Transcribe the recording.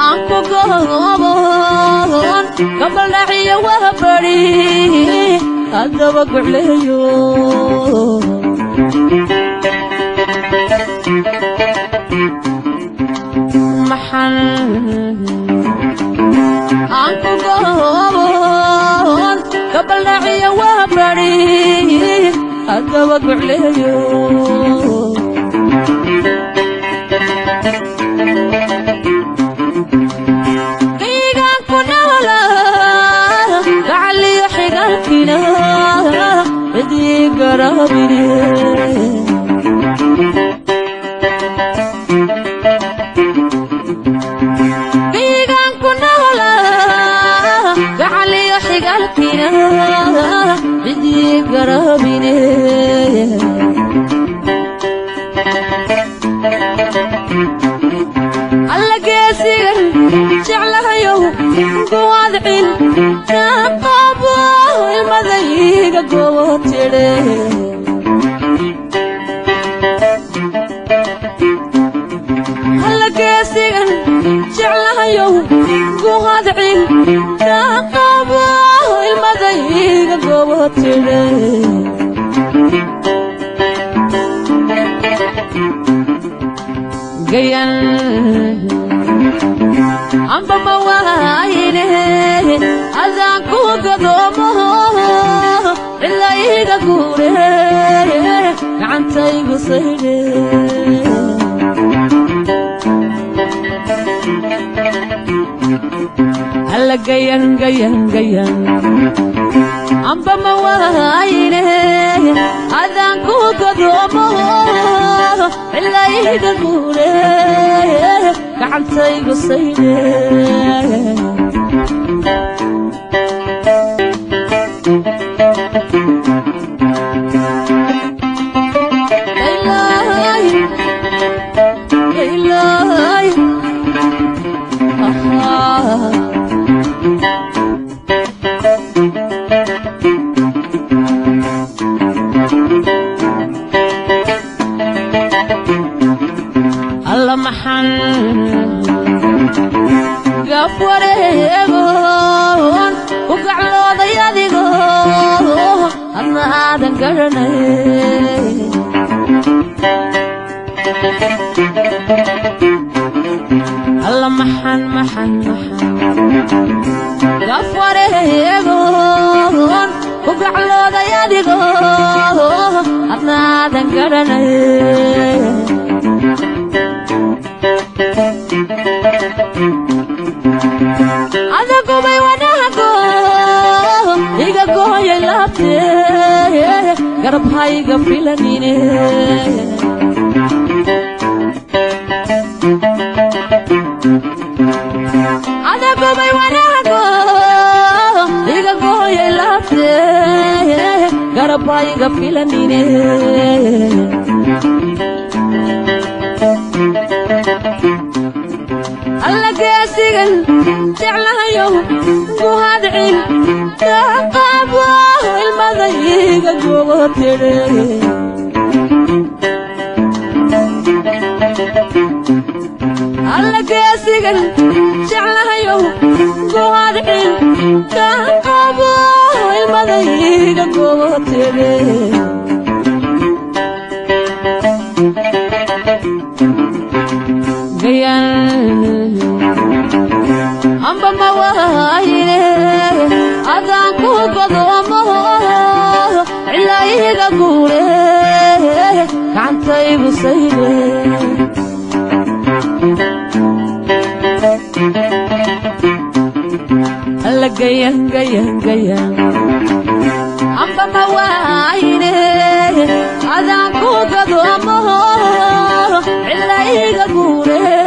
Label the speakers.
Speaker 1: Anko gobon Kabal dahiya wabari Adaba gulayo Mahan Anko gobon Kabal dahiya wabari Adaba gulayo بدي قرابني بيقان كنا ولا قعلي يحي قلبنا بدي قرابني alla geesigan jeclahayow duwadcin qabo ilmadayga gootire alla geesigan jeclahayow duwadcin qabo ilmadayga gootire gayan amba mawayne azan ku gadomo illa iga gure gacantay gusayde alla gayan amba mawayne azan ku gadomo illa iga gure gacantay gusayde alla maxan gafareegon u gaclooday adigo adna aadan garanay alla maxan gafareegon u gaclooday adigo adna aadan garanay Adago bay wanago iga goye lapte garab hayga filanine Adago bay wanago iga goye lapte garab hayga filanine alla geesigan jeclahayow duwadcin qabo ilmadayga gootire alla geesigan jeclahayow duwadcin qabo ilmadayga gootire amba mawayne adan ku godomo illa iga gure gacantay gusayde alla gayan amba mawayne adan ku godomo illa iga gure